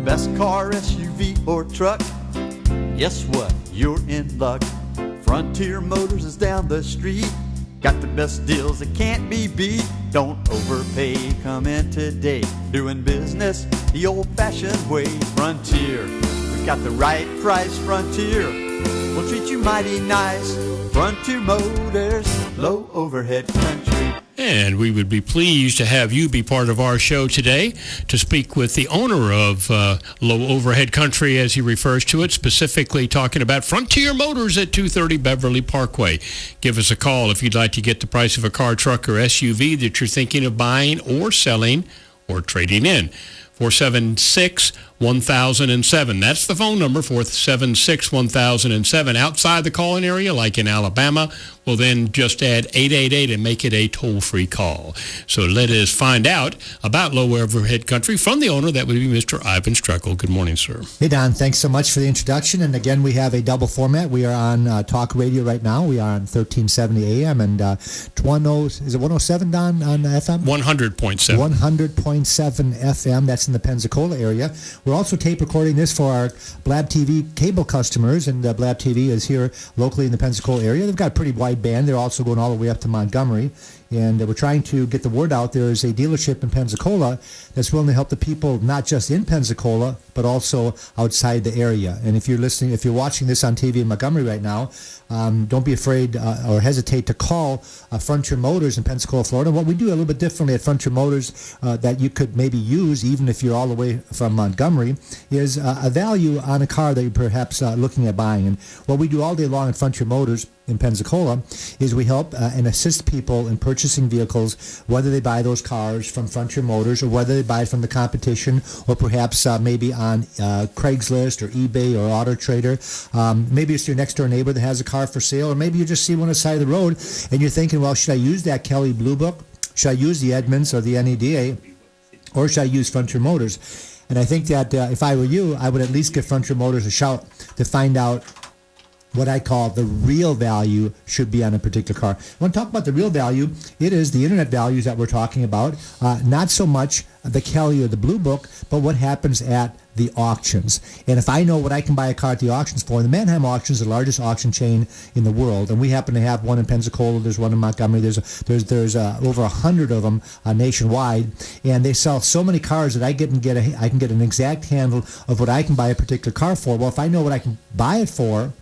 best car, SUV, or truck, guess what? You're in luck. Frontier Motors is down the street. Got the best deals that can't be beat. Don't overpay, come in today. Doing business the old-fashioned way. Frontier, we've got the right price. Frontier, we'll treat you mighty nice. Frontier Motors, low overhead country. And we would be pleased to have you be part of our show today to speak with the owner of Low Overhead Country, as he refers to it, specifically talking about Frontier Motors at 230 Beverly Parkway. Give us a call if you'd like to get the price of a car, truck, or SUV that you're thinking of buying or selling or trading in. 476-1007. That's the phone number, 476-1007. Outside the calling area, like in Alabama, well, then just add 888 and make it a toll-free call. So let us find out about Low Overhead Country from the owner. That would be Mr. Iven Streckel. Good morning, sir. Hey, Don. Thanks so much for the introduction. And again, we have a double format. We are on talk radio right now. We are on 1370 AM and is it 107, Don, on FM? 100.7. 100.7 FM. That's in the Pensacola area. We're also tape recording this for our Blab TV cable customers, and Blab TV is here locally in the Pensacola area. They've got a pretty wide band. They're also going all the way up to Montgomery, and we're trying to get the word out. There is a dealership in Pensacola that's willing to help the people not just in Pensacola, but also outside the area. And if you're listening, if you're watching this on TV in Montgomery right now, don't be afraid or hesitate to call Frontier Motors in Pensacola, Florida. What we do a little bit differently at Frontier Motors that you could maybe use even if you're all the way from Montgomery is a value on a car that you're perhaps looking at buying. And what we do all day long at Frontier Motors in Pensacola is we help and assist people in purchasing vehicles, whether they buy those cars from Frontier Motors or whether they buy it from the competition or perhaps maybe on Craigslist or eBay or Auto Trader. Maybe it's your next door neighbor that has a car for sale, or maybe you just see one on the side of the road and you're thinking, well, should I use that Kelley Blue Book? Should I use the Edmunds or the NEDA? Or should I use Frontier Motors? And I think that if I were you, I would at least give Frontier Motors a shout to find out what I call the real value should be on a particular car. When I talk about the real value, it is the internet values that we're talking about, not so much the Kelley or the Blue Book, but what happens at the auctions. And if I know what I can buy a car at the auctions for, and the Manheim Auction is the largest auction chain in the world, and we happen to have one in Pensacola, there's one in Montgomery, there's over 100 of them nationwide, and they sell so many cars that I can get an exact handle of what I can buy a particular car for. Well, if I know what I can buy it for,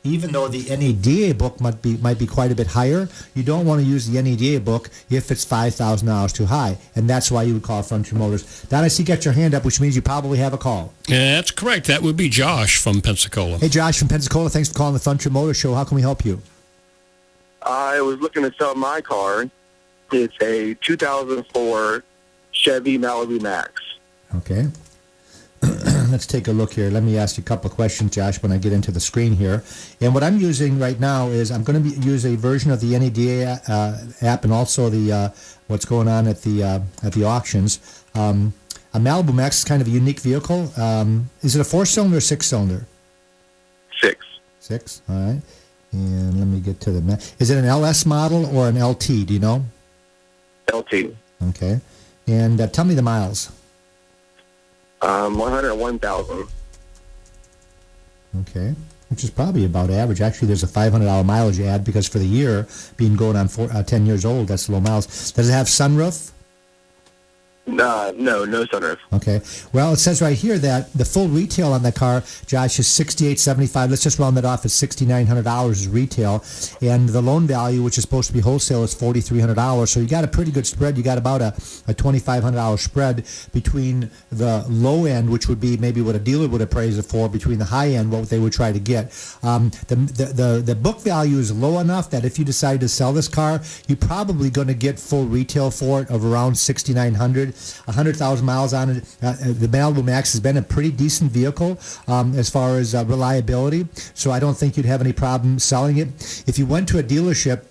even though the NEDA book might be quite a bit higher, you don't want to use the NEDA book if it's $5,000 too high, and that's why you would call Frontier Motors. Don, I see you got your hand up, which means you probably have a call. Yeah, that's correct. That would be Josh from Pensacola. Hey, Josh from Pensacola. Thanks for calling the Frontier Motors Show. How can we help you? I was looking to sell my car. It's a 2004 Chevy Malibu Max. Okay. Let's take a look here. Let me ask you a couple of questions, Josh, when I get into the screen here. And what I'm using right now is I'm going to use a version of the NEDA app and also the what's going on at the auctions. A Malibu Max is kind of a unique vehicle. Is it a 4-cylinder or 6-cylinder? 6. 6, all right. And let me get to the... Is it an LS model or an LT? Do you know? LT. Okay. And tell me the miles. 101,000. Okay, which is probably about average. Actually, there's a $500 mileage ad because for the year, being going on 10 years old, that's low miles. Does it have sunroof? No sunroof. Okay. Well, it says right here that the full retail on that car, Josh, is $6,875. Let's just round that off at $6,900 is retail, and the loan value, which is supposed to be wholesale, is $4,300. So you got a pretty good spread. You got about a $2,500 spread between the low end, which would be maybe what a dealer would appraise it for, between the high end, what they would try to get. The book value is low enough that if you decide to sell this car, you're probably going to get full retail for it of around $6,900. 100,000 miles on it. The Malibu Max has been a pretty decent vehicle as far as reliability, so I don't think you'd have any problem selling it. If you went to a dealership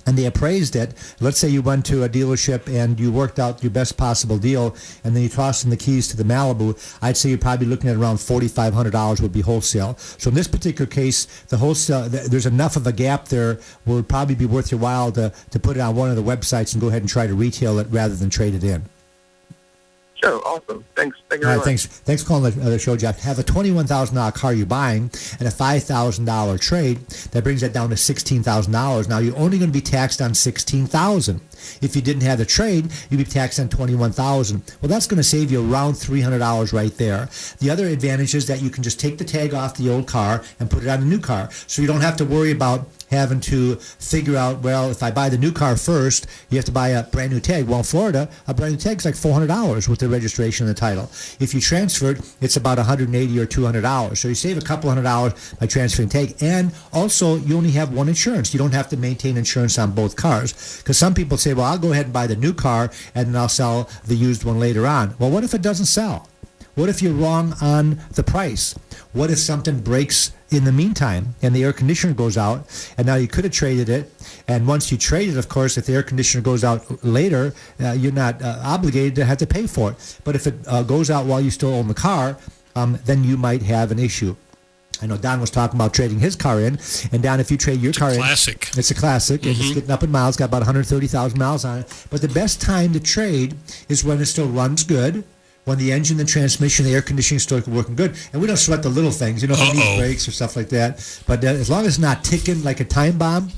and they appraised it, let's say you went to a dealership and you worked out your best possible deal, and then you tossed in the keys to the Malibu, I'd say you're probably looking at around $4,500 would be wholesale. So in this particular case, the wholesale, there's enough of a gap there where it would probably be worth your while to put it on one of the websites and go ahead and try to retail it rather than trade it in. Oh, awesome. Thanks. Thank you All very right, much. thanks for calling the show, Jeff. Have a $21,000 car you're buying and a $5,000 trade. That brings that down to $16,000. Now you're only going to be taxed on $16,000. If you didn't have the trade, you'd be taxed on $21,000. Well, that's going to save you around $300 right there. The other advantage is that you can just take the tag off the old car and put it on a new car, so you don't have to worry about having to figure out, well, if I buy the new car first, you have to buy a brand new tag. Well, in Florida, a brand new tag is like $400 with the registration and the title. If you transfer it, it's about $180 or $200. So you save a couple $100 by transferring tag. And also, you only have one insurance. You don't have to maintain insurance on both cars. Because some people say, well, I'll go ahead and buy the new car and then I'll sell the used one later on. Well, what if it doesn't sell? What if you're wrong on the price? What if something breaks in the meantime and the air conditioner goes out, and now you could have traded it, and once you trade it, of course, if the air conditioner goes out later, you're not obligated to have to pay for it. But if it goes out while you still own the car, then you might have an issue. I know Don was talking about trading his car in, and Don, if you trade your car in, it's a classic, and it's getting up in miles, got about 130,000 miles on it. But the best time to trade is when it still runs good, when the engine, the transmission, the air conditioning is still working good. And we don't sweat the little things, these brakes or stuff like that. But as long as it's not ticking like a time bomb.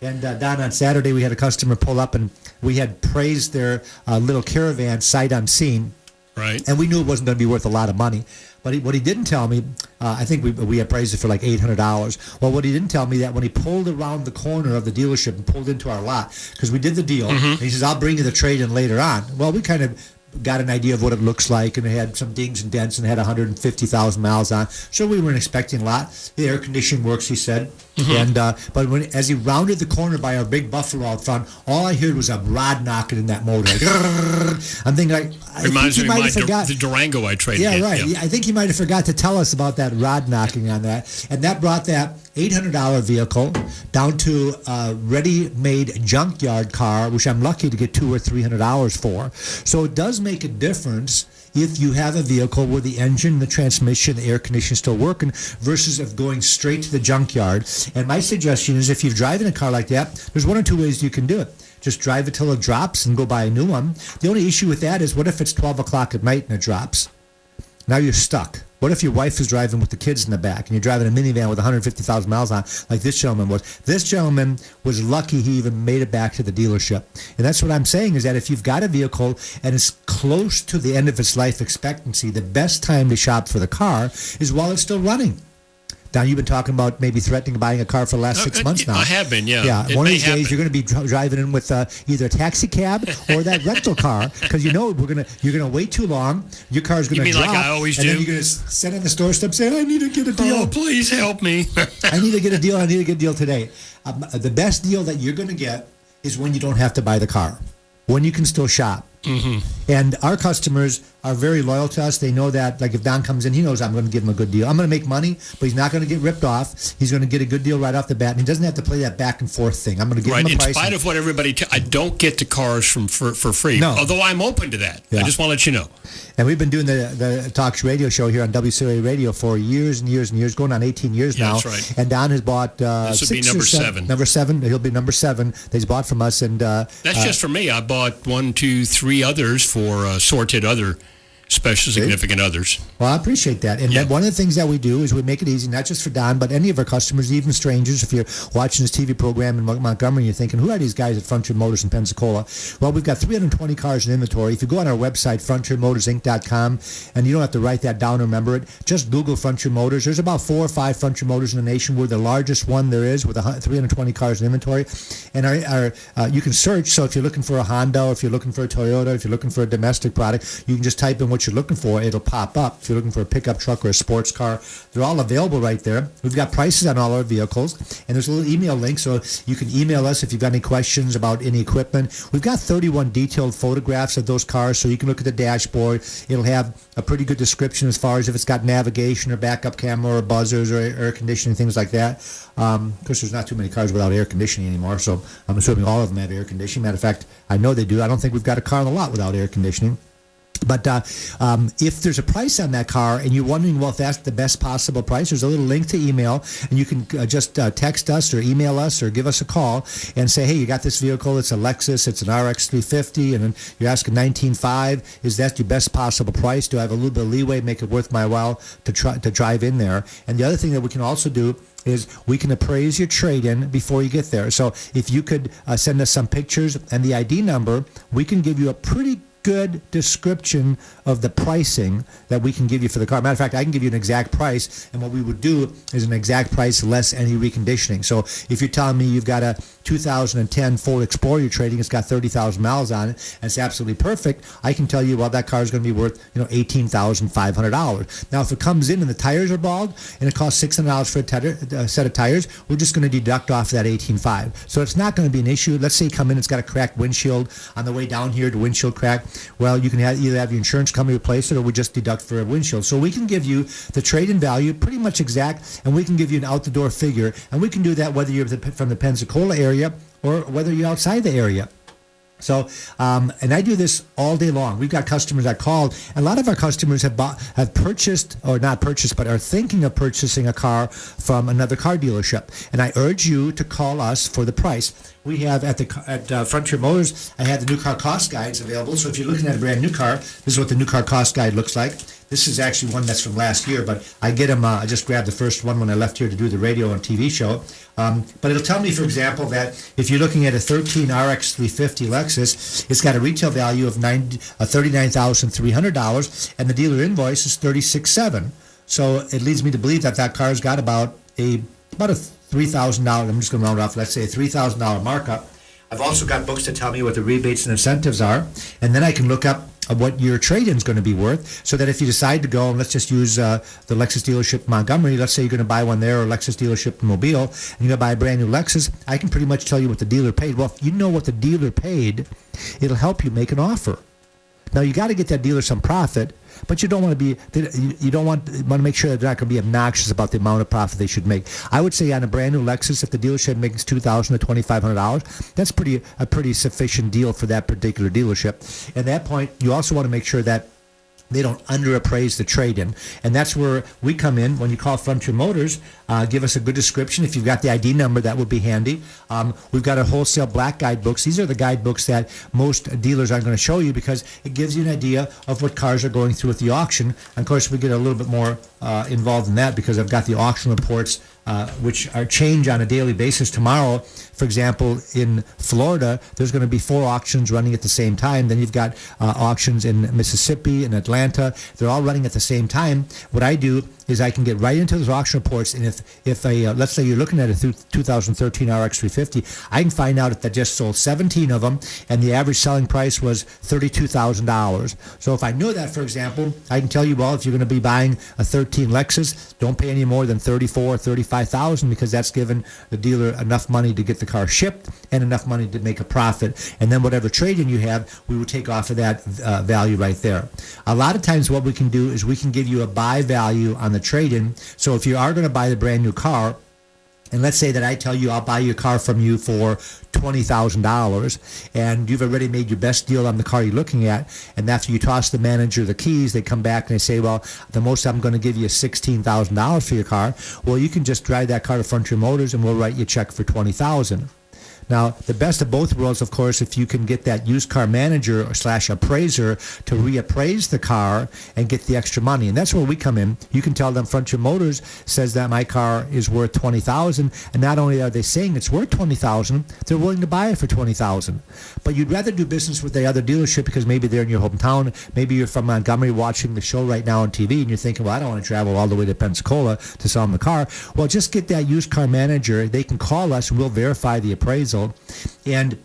And Don, on Saturday, we had a customer pull up, and we had praised their little caravan sight unseen. Right. And we knew it wasn't going to be worth a lot of money. But what he didn't tell me, I think we had praised it for like $800. Well, what he didn't tell me that when he pulled around the corner of the dealership and pulled into our lot, because we did the deal, and he says, I'll bring you the trade-in later on. Well, we kind of got an idea of what it looks like, and it had some dings and dents and had 150,000 miles on. So we weren't expecting a lot. The air conditioning works, he said. And but as he rounded the corner by our big Buffalo out front, all I heard was a rod knocking in that motor. I'm thinking, reminds me of the Durango I traded. Yeah, right. Yeah. I think he might have forgot to tell us about that rod knocking on that, and that brought that $800 vehicle down to a ready-made junkyard car, which I'm lucky to get $200 or $300 for. So it does make a difference if you have a vehicle where the engine, the transmission, the air conditioning is still working versus of going straight to the junkyard. And my suggestion is, if you're driving a car like that, there's one or two ways you can do it. Just drive it till it drops and go buy a new one. The only issue with that is, what if it's 12 o'clock at night and it drops? Now you're stuck. What if your wife is driving with the kids in the back and you're driving a minivan with 150,000 miles on, like this gentleman was? This gentleman was lucky he even made it back to the dealership. And that's what I'm saying, is that if you've got a vehicle and it's close to the end of its life expectancy, the best time to shop for the car is while it's still running. Now, you've been talking about maybe threatening buying a car for the last 6 months now. I have been, yeah. Yeah, one of these days you're going to be driving in with either a taxi cab or that rental car, because you're going to wait too long. Your car's going to drop. Like I always and do? Then you're going to sit on the store step saying, I need to get a deal. Oh, please help me. I need to get a deal. I need to get a deal today. The best deal that you're going to get is when you don't have to buy the car, when you can still shop. And our customers are very loyal to us. They know that, like, if Don comes in, he knows I'm going to give him a good deal. I'm going to make money, but he's not going to get ripped off. He's going to get a good deal right off the bat, and he doesn't have to play that back and forth thing. I'm going to give him a price. In spite of what everybody I don't get the cars for free. No. Although I'm open to that. Yeah. I just want to let you know. And we've been doing the Talks radio show here on WCRA Radio for years and years and years, going on 18 years now. That's right. And Don has bought this would be number seven. Number 7. He'll be number 7 that he's bought from us. And that's just for me. I bought 1, 2, 3 others for assorted other special significant others. Well, I appreciate that. And one of the things that we do is we make it easy, not just for Don, but any of our customers, even strangers. If you're watching this TV program in Montgomery and you're thinking, who are these guys at Frontier Motors in Pensacola? Well, we've got 320 cars in inventory. If you go on our website, frontiermotorsinc.com, and you don't have to write that down or remember it, just Google Frontier Motors. There's about 4 or 5 Frontier Motors in the nation. We're the largest one there is, with 320 cars in inventory. And you can search. So if you're looking for a Honda, or if you're looking for a Toyota, if you're looking for a domestic product, you can just type in what you're looking for. It'll pop up. If you're looking for a pickup truck or a sports car, they're all available right there. We've got prices on all our vehicles, and there's a little email link, so you can email us if you've got any questions about any equipment. We've got 31 detailed photographs of those cars, so you can look at the dashboard. It'll have a pretty good description as far as if it's got navigation or backup camera or buzzers or air conditioning, things like that. Of course, there's not too many cars without air conditioning anymore, so I'm assuming all of them have air conditioning. Matter of fact, I know they do. I don't think we've got a car on the lot without air conditioning. But if there's a price on that car and you're wondering, well, if that's the best possible price, there's a little link to email, and you can just text us or email us or give us a call and say, hey, you got this vehicle, it's a Lexus, it's an RX 350, and you're asking 19.5. Is that your best possible price? Do I have a little bit of leeway, make it worth my while to drive in there? And the other thing that we can also do is we can appraise your trade-in before you get there. So if you could send us some pictures and the ID number, we can give you a pretty good description of the pricing that we can give you for the car. Matter of fact, I can give you an exact price, and what we would do is an exact price less any reconditioning. So if you're telling me you've got a 2010 Ford Explorer you're trading, it's got 30,000 miles on it, and it's absolutely perfect, I can tell you, well, that car is going to be worth $18,500. Now, if it comes in and the tires are bald and it costs $600 for a set of tires, we're just going to deduct off that $18,500. So it's not going to be an issue. Let's say you come in, it's got a cracked windshield. On the way down here, the windshield crack. Well, you can either have your insurance company replace it, or we just deduct for a windshield. So we can give you the trade-in value pretty much exact, and we can give you an out-the-door figure, and we can do that whether you're from the Pensacola area or whether you're outside the area. So, and I do this all day long. We've got customers that call. A lot of our customers have purchased, or not purchased, but are thinking of purchasing a car from another car dealership. And I urge you to call us for the price. We have at Frontier Motors, I have the new car cost guides available. So if you're looking at a brand new car, this is what the new car cost guide looks like. This is actually one that's from last year, but I get them. I just grabbed the first one when I left here to do the radio and TV show. But it'll tell me, for example, that if you're looking at a 13 RX 350 Lexus, it's got a retail value of $39,300, and the dealer invoice is $36,700. So it leads me to believe that that car's got about a $3,000. I'm just going to round off. Let's say a $3,000 markup. I've also got books that tell me what the rebates and incentives are, and then I can look up what your trade-in is going to be worth, so that if you decide to go, and let's just use the Lexus dealership in Montgomery, let's say you're going to buy one there, or Lexus dealership in Mobile, and you're going to buy a brand new Lexus, I can pretty much tell you what the dealer paid. Well, if you know what the dealer paid, it'll help you make an offer. Now, you got to get that dealer some profit, but you don't want to want to make sure that they're not going to be obnoxious about the amount of profit they should make. I would say on a brand new Lexus, if the dealership makes $2,000 to $2,500, that's a pretty sufficient deal for that particular dealership. At that point, you also want to make sure that they don't underappraise the trade-in. And that's where we come in. When you call Frontier Motors, give us a good description. If you've got the ID number, that would be handy. We've got our wholesale black guidebooks. These are the guidebooks that most dealers aren't going to show you, because it gives you an idea of what cars are going through at the auction. And of course, we get a little bit more involved in that, because I've got the auction reports, which are change on a daily basis. Tomorrow, for example, in Florida, there's going to be 4 auctions running at the same time. Then you've got auctions in Mississippi and Atlanta. They're all running at the same time. What I do is I can get right into those auction reports, and if let's say you're looking at a 2013 RX 350, I can find out if that just sold 17 of them, and the average selling price was $32,000. So if I know that, for example, I can tell you, well, if you're going to be buying a 13 Lexus, don't pay any more than $34,000, $35,000, because that's given the dealer enough money to get the car shipped and enough money to make a profit. And then whatever trade-in you have, we would take off of that value right there. A lot of times what we can do is we can give you a buy value on the trade-in. So if you are going to buy the brand new car, and let's say that I tell you I'll buy your car from you for $20,000, and you've already made your best deal on the car you're looking at, and after you toss the manager the keys, they come back and they say, well, the most I'm going to give you is $16,000 for your car. Well, you can just drive that car to Frontier Motors, and we'll write you a check for $20,000. Now, the best of both worlds, of course, if you can get that used car manager / appraiser to reappraise the car and get the extra money. And that's where we come in. You can tell them Frontier Motors says that my car is worth $20,000, and not only are they saying it's worth $20,000, they're willing to buy it for $20,000. But you'd rather do business with the other dealership because maybe they're in your hometown. Maybe you're from Montgomery watching the show right now on TV, and you're thinking, well, I don't want to travel all the way to Pensacola to sell them the car. Well, just get that used car manager. They can call us, and we'll verify the appraisal. And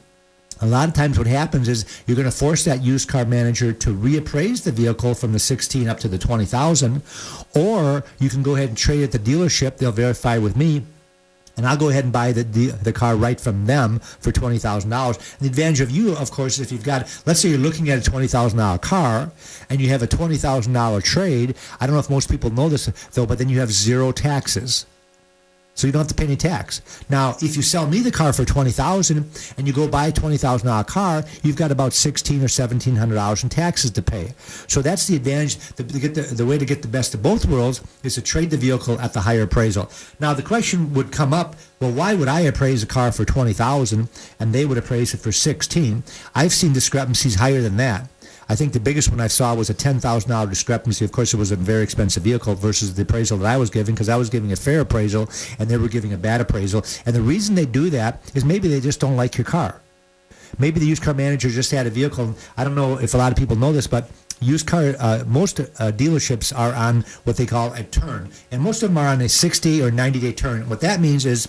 a lot of times what happens is you're going to force that used car manager to reappraise the vehicle from the 16 up to the 20,000, or you can go ahead and trade at the dealership. They'll verify with me, and I'll go ahead and buy the car right from them for $20,000. The advantage of you, of course, is if you've got, let's say you're looking at a $20,000 car and you have a $20,000 trade. I don't know if most people know this, though, but then you have zero taxes. So you don't have to pay any tax. Now, if you sell me the car for $20,000 and you go buy a $20,000 car, you've got about $1,600 or $1,700 in taxes to pay. So that's the advantage. The way to get the best of both worlds is to trade the vehicle at the higher appraisal. Now, the question would come up, well, why would I appraise a car for $20,000 and they would appraise it for $16,000? I've seen discrepancies higher than that. I think the biggest one I saw was a $10,000 discrepancy. Of course, it was a very expensive vehicle versus the appraisal that I was giving, because I was giving a fair appraisal and they were giving a bad appraisal. And the reason they do that is maybe they just don't like your car. Maybe the used car manager just had a vehicle. I don't know if a lot of people know this, but used car, most dealerships are on what they call a turn. And most of them are on a 60 or 90-day turn. What that means is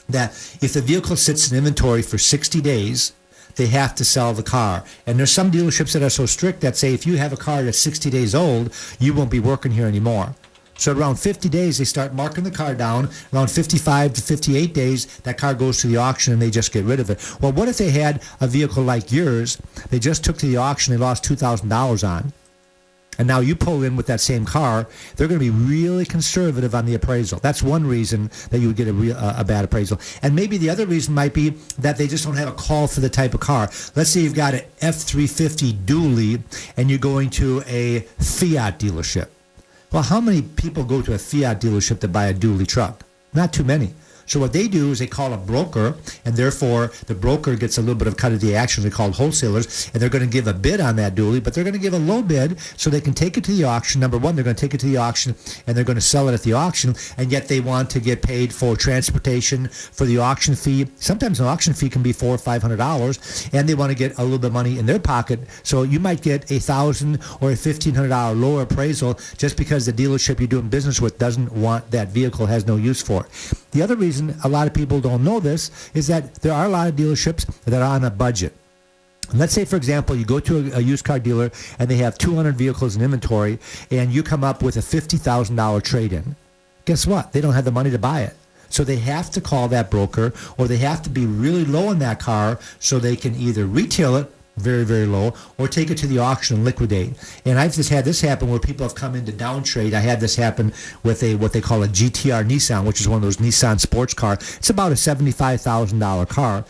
that if the vehicle sits in inventory for 60 days, they have to sell the car. And there's some dealerships that are so strict that say if you have a car that's 60 days old, you won't be working here anymore. So around 50 days, they start marking the car down. Around 55 to 58 days, that car goes to the auction and they just get rid of it. Well, what if they had a vehicle like yours, they just took to the auction, they lost $2,000 on, and now you pull in with that same car, they're going to be really conservative on the appraisal. That's one reason that you would get a bad appraisal. And maybe the other reason might be that they just don't have a call for the type of car. Let's say you've got an F-350 dually and you're going to a Fiat dealership. Well, how many people go to a Fiat dealership to buy a dually truck? Not too many. So what they do is they call a broker, and therefore the broker gets a little bit of cut of the action. They're called wholesalers, and they're going to give a bid on that dually, but they're going to give a low bid so they can take it to the auction. Number one, they're going to take it to the auction, and they're going to sell it at the auction, and yet they want to get paid for transportation, for the auction fee. Sometimes an auction fee can be $400 or $500, and they want to get a little bit of money in their pocket. So you might get $1,000 or a $1,500 lower appraisal just because the dealership you're doing business with doesn't want that vehicle, has no use for it. The other reason a lot of people don't know this is that there are a lot of dealerships that are on a budget. Let's say, for example, you go to a used car dealer and they have 200 vehicles in inventory and you come up with a $50,000 trade-in. Guess what? They don't have the money to buy it. So they have to call that broker, or they have to be really low in that car so they can either retail it very, very low, or take it to the auction and liquidate. And I've just had this happen where people have come in to downtrade. I had this happen with what they call a GTR Nissan, which is one of those Nissan sports car. It's about a $75,000 car.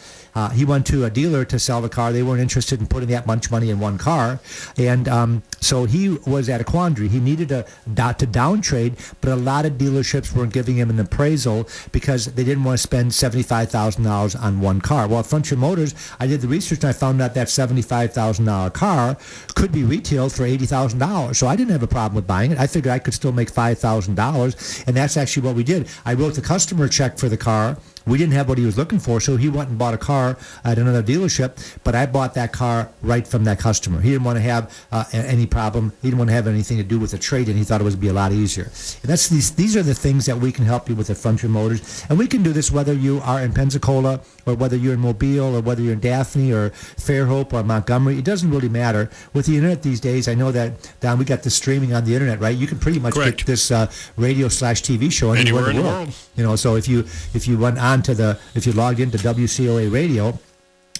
He went to a dealer to sell the car. They weren't interested in putting that much money in one car. And so he was at a quandary. He needed to downtrade, but a lot of dealerships weren't giving him an appraisal because they didn't want to spend $75,000 on one car. Well, at Frontier Motors, I did the research and I found out that $75,000 car could be retailed for $80,000. So I didn't have a problem with buying it. I figured I could still make $5,000. And that's actually what we did. I wrote the customer a check for the car. We didn't have what he was looking for, so he went and bought a car at another dealership, but I bought that car right from that customer. He didn't want to have any problem. He didn't want to have anything to do with the trade-in. He thought it would be a lot easier. And that's these are the things that we can help you with at Frontier Motors. And we can do this whether you are in Pensacola or whether you're in Mobile or whether you're in Daphne or Fairhope or Montgomery. It doesn't really matter. With the internet these days, I know that, Don, we got the streaming on the internet, right? You can pretty much Correct. get this radio/TV show Anywhere in the world. You know, so if you went on to if you logged into WCOA radio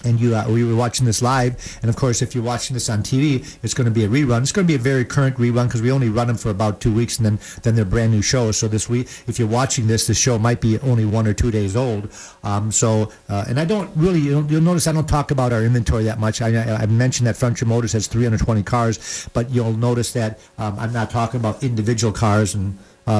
and we were watching this live, and of course if you're watching this on TV, it's going to be a rerun. It's going to be a very current rerun because we only run them for about 2 weeks, and then they're brand new shows. So this week, if you're watching this show might be only 1 or 2 days old. And I don't really, you'll notice I don't talk about our inventory that much. I mentioned that Frontier Motors has 320 cars, but you'll notice that I'm not talking about individual cars. And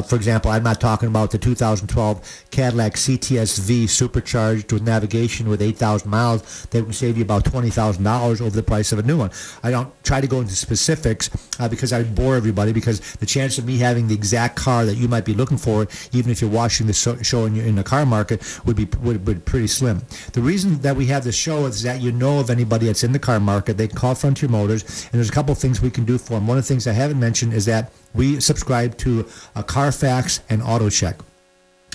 for example, I'm not talking about the 2012 Cadillac CTS-V supercharged with navigation with 8,000 miles that will save you about $20,000 over the price of a new one. I don't try to go into specifics because I bore everybody, because the chance of me having the exact car that you might be looking for, even if you're watching the show in the car market, would be pretty slim. The reason that we have this show is that you know of anybody that's in the car market, they can call Frontier Motors, and there's a couple of things we can do for them. One of the things I haven't mentioned is that we subscribe to a Carfax and AutoCheck.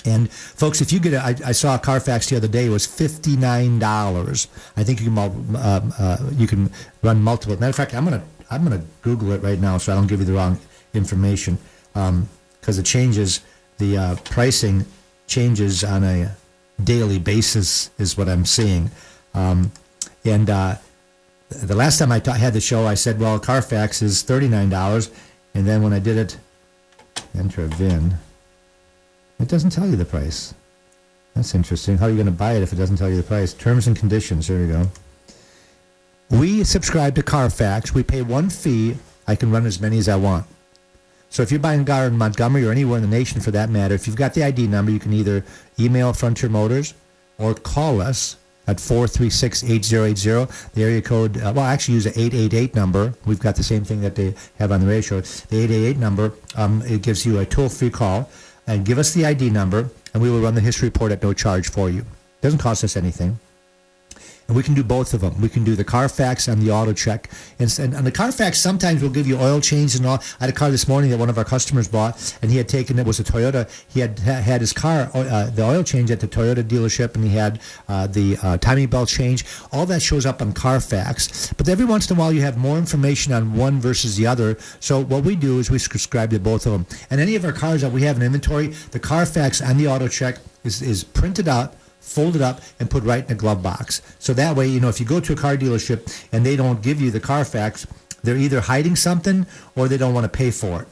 And folks, if you get I saw a Carfax the other day. It was $59. I think you can run multiple. Matter of fact, I'm gonna Google it right now so I don't give you the wrong information, because it changes. The pricing changes on a daily basis, is what I'm seeing. The last time I had the show, I said, well, Carfax is $39. And then when I did it, enter a VIN, it doesn't tell you the price. That's interesting. How are you going to buy it if it doesn't tell you the price? Terms and conditions. There you go. We subscribe to Carfax. We pay one fee. I can run as many as I want. So if you're buying a car in Montgomery or anywhere in the nation for that matter, if you've got the ID number, you can either email Frontier Motors or call us at 436-8080. The area code, actually use the 888 number. We've got the same thing that they have on the radio show. The 888 number, it gives you a toll-free call. And give us the ID number, and we will run the history report at no charge for you. Doesn't cost us anything. And we can do both of them. We can do the Carfax and the auto check. And the Carfax, sometimes we'll give you oil change and all. I had a car this morning that one of our customers bought, and he had taken, it was a Toyota. He had his car, the oil change at the Toyota dealership, and he had the timing belt change. All that shows up on Carfax. But every once in a while, you have more information on one versus the other. So what we do is we subscribe to both of them. And any of our cars that we have in inventory, the Carfax and the auto check is printed out, fold it up, and put right in a glove box. So that way, if you go to a car dealership and they don't give you the Carfax, they're either hiding something or they don't want to pay for it.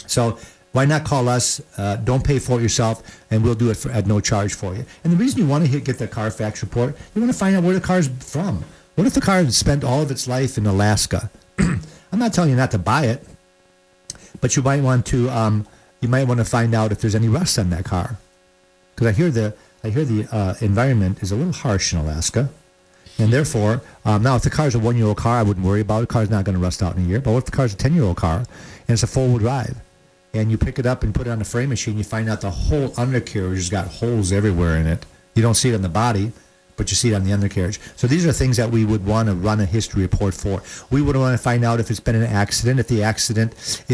So why not call us? Don't pay for it yourself, and we'll do it at no charge for you. And the reason you want to get the Carfax report, you want to find out where the car's from. What if the car has spent all of its life in Alaska? I'm not telling you not to buy it, but you might want to find out if there's any rust on that car. Because I hear the environment is a little harsh in Alaska, and therefore, now if the car's a 1-year-old car, I wouldn't worry about it. The car's not going to rust out in a year. But what if the car's a 10-year-old car, and it's a 4-wheel drive, and you pick it up and put it on a frame machine, you find out the whole undercarriage has got holes everywhere in it. You don't see it on the body, but you see it on the undercarriage. So these are things that we would want to run a history report for. We would want to find out if it's been an accident, if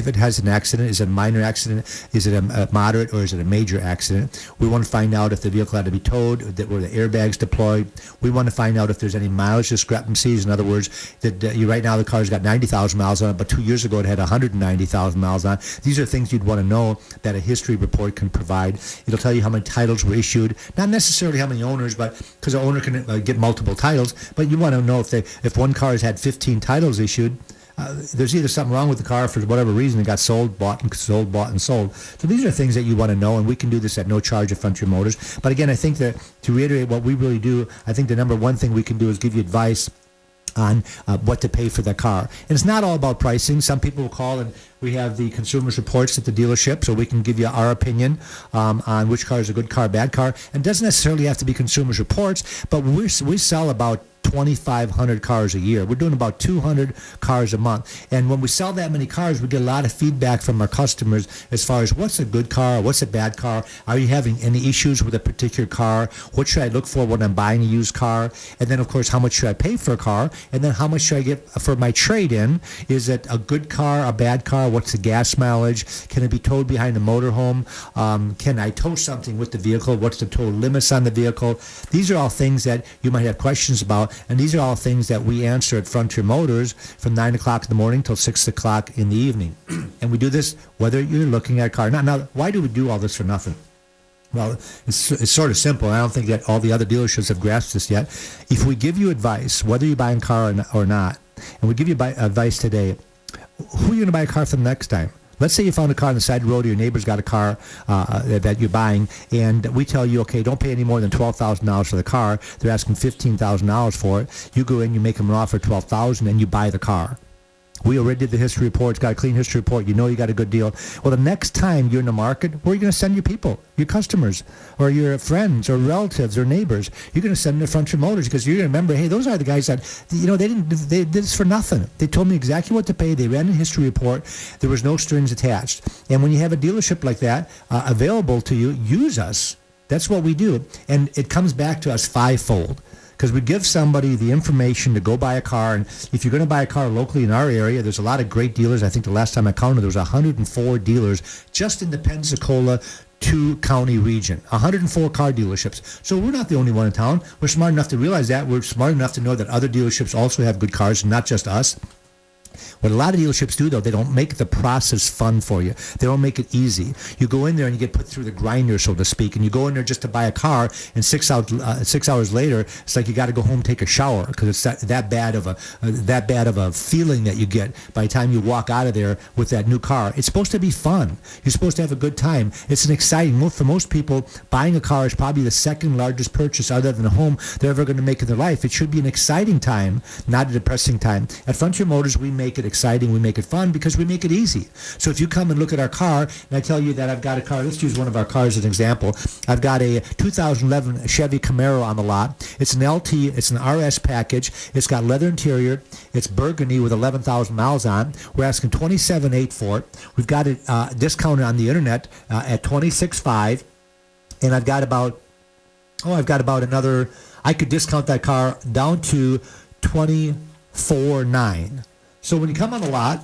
it has an accident, is it a minor accident, is it a moderate, or is it a major accident? We want to find out if the vehicle had to be towed, were the airbags deployed. We want to find out if there's any mileage discrepancies. In other words, that right now the car's got 90,000 miles on it, but 2 years ago it had 190,000 miles on it. These are things you'd want to know that a history report can provide. It'll tell you how many titles were issued, not necessarily how many owners, but because an owner can get multiple titles, but you want to know if one car has had 15 titles issued, there's either something wrong with the car for whatever reason. It got sold, bought and sold, bought and sold. So these are things that you want to know, and we can do this at no charge at Frontier Motors. But again, I think that to reiterate what we really do, I think the number one thing we can do is give you advice on what to pay for the car. And it's not all about pricing. Some people will call, and we have the consumers reports at the dealership, so we can give you our opinion on which car is a good car, bad car. And it doesn't necessarily have to be consumers reports, but we sell about 2,500 cars a year. We're doing about 200 cars a month. And when we sell that many cars, we get a lot of feedback from our customers as far as what's a good car, what's a bad car, are you having any issues with a particular car, what should I look for when I'm buying a used car, and then of course how much should I pay for a car, and then how much should I get for my trade-in. Is it a good car, a bad car, what's the gas mileage, can it be towed behind a motorhome, can I tow something with the vehicle, what's the tow limits on the vehicle. These are all things that you might have questions about. And these are all things that we answer at Frontier Motors from 9 o'clock in the morning till 6 o'clock in the evening. And we do this whether you're looking at a car. Now, why do we do all this for nothing? Well, it's sort of simple. I don't think that all the other dealerships have grasped this yet. If we give you advice, whether you're buying a car or not, and we give you advice today, who are you going to buy a car from next time? Let's say you found a car on the side of the road, or your neighbor's got a car that you're buying, and we tell you, okay, don't pay any more than $12,000 for the car. They're asking $15,000 for it. You go in, you make them an offer for $12,000, and you buy the car. We already did the history report. It's got a clean history report. You know you got a good deal. Well, the next time you're in the market, where are you going to send your people, your customers, or your friends, or relatives, or neighbors? You're going to send them to Frontier Motors, because you're going to remember, hey, those are the guys that, they did this for nothing. They told me exactly what to pay. They ran a history report. There was no strings attached. And when you have a dealership like that available to you, use us. That's what we do. And it comes back to us fivefold. Because we give somebody the information to go buy a car, and if you're going to buy a car locally in our area, there's a lot of great dealers. I think the last time I counted, there was 104 dealers just in the Pensacola 2-county region, 104 car dealerships. So we're not the only one in town. We're smart enough to realize that. We're smart enough to know that other dealerships also have good cars, not just us. What a lot of dealerships do, though, they don't make the process fun for you. They don't make it easy. You go in there and you get put through the grinder, so to speak, and you go in there just to buy a car, and 6 hours later, it's like you got to go home and take a shower because it's that bad of a feeling that you get by the time you walk out of there with that new car. It's supposed to be fun. You're supposed to have a good time. It's an exciting. For most people, buying a car is probably the second largest purchase other than a home they're ever going to make in their life. It should be an exciting time, not a depressing time. At Frontier Motors, we make it exciting, we make it fun because we make it easy. So if you come and look at our car, and I tell you that I've got a car, let's use one of our cars as an example. I've got a 2011 Chevy Camaro on the lot. It's an LT, it's an RS package. It's got leather interior. It's burgundy with 11,000 miles on. We're asking $27,800 for it. We've got it discounted on the internet at $26,500, and I've got about another. I could discount that car down to $24,900. So when you come on the lot,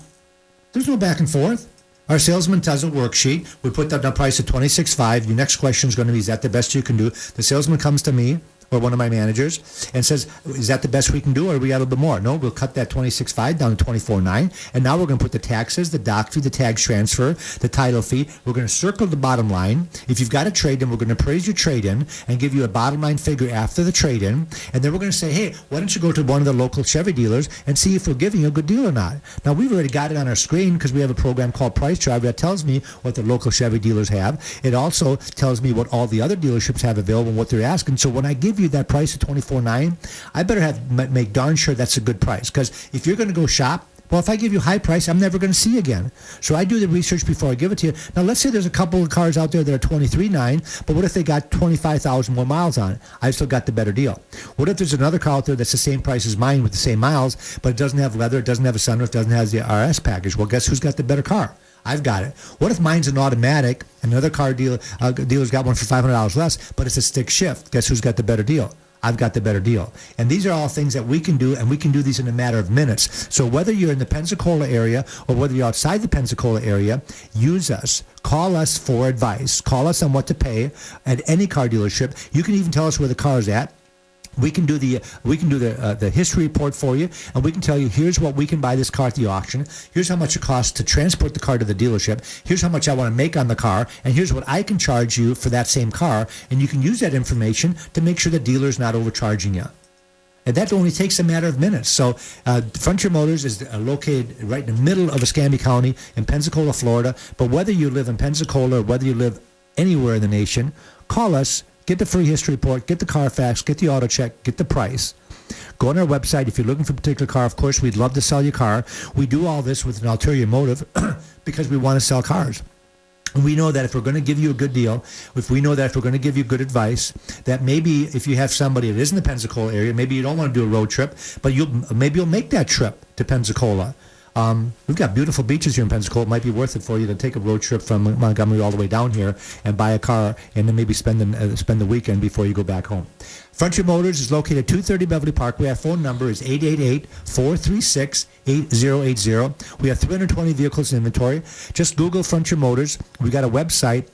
there's no back and forth. Our salesman does a worksheet. We put that price at $26,500. Your next question is going to be, is that the best you can do? The salesman comes to me or one of my managers and says, is that the best we can do, or are we got a little bit more? No, we'll cut that $26,500 down to $24,900, and now we're going to put the taxes, the doc fee, the tax transfer, the title fee. We're going to circle the bottom line. If you've got a trade-in, we're going to appraise your trade-in and give you a bottom line figure after the trade-in, and then we're going to say, hey, why don't you go to one of the local Chevy dealers and see if we're giving you a good deal or not. Now, we've already got it on our screen because we have a program called Price Drive that tells me what the local Chevy dealers have. It also tells me what all the other dealerships have available and what they're asking. So when I give you that price at $24,900, I better make darn sure that's a good price, because if you're going to go shop, well, if I give you a high price, I'm never going to see you again. So I do the research before I give it to you. Now, let's say there's a couple of cars out there that are $23,900, but what if they got 25,000 more miles on it? I've still got the better deal. What if there's another car out there that's the same price as mine with the same miles, but it doesn't have leather, it doesn't have a sunroof, doesn't have the RS package? Well, guess who's got the better car? I've got it. What if mine's an automatic, another car dealer's got one for $500 less, but it's a stick shift? Guess who's got the better deal? I've got the better deal. And these are all things that we can do, and we can do these in a matter of minutes. So whether you're in the Pensacola area or whether you're outside the Pensacola area, use us. Call us for advice. Call us on what to pay at any car dealership. You can even tell us where the car is at. We can do the history report for you, and we can tell you, here's what we can buy this car at the auction. Here's how much it costs to transport the car to the dealership. Here's how much I want to make on the car, and here's what I can charge you for that same car. And you can use that information to make sure the dealer's not overcharging you. And that only takes a matter of minutes. So Frontier Motors is located right in the middle of Escambia County in Pensacola, Florida. But whether you live in Pensacola or whether you live anywhere in the nation, call us. Get the free history report, get the Carfax, get the auto check, get the price. Go on our website. If you're looking for a particular car, of course, we'd love to sell your car. We do all this with an ulterior motive because we want to sell cars. And we know that if we're going to give you a good deal, if we know that if we're going to give you good advice, that maybe if you have somebody that is in the Pensacola area, maybe you don't want to do a road trip, but maybe you'll make that trip to Pensacola. We've got beautiful beaches here in Pensacola. It might be worth it for you to take a road trip from Montgomery all the way down here and buy a car and then maybe spend the weekend before you go back home. Frontier Motors is located at 230 Beverly Parkway. Our phone number is 888-436-8080. We have 320 vehicles in inventory. Just Google Frontier Motors. We've got a website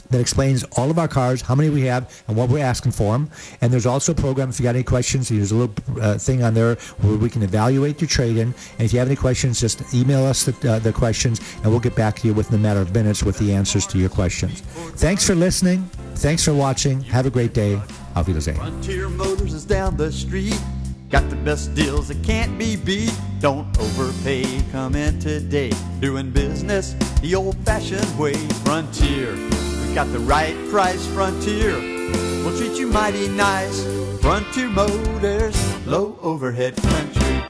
that explains all of our cars, how many we have, and what we're asking for them. And there's also a program, if you got any questions, there's a little thing on there where we can evaluate your trade-in. And if you have any questions, just email us the questions, and we'll get back to you within a matter of minutes with the answers to your questions. Thanks for listening. Thanks for watching. Have a great day. Auf Wiedersehen. Frontier Motors is down the street. Got the best deals that can't be beat. Don't overpay. Come in today. Doing business the old-fashioned way. Frontier. Got the right price, Frontier. We'll treat you mighty nice. Frontier Motors, low overhead country.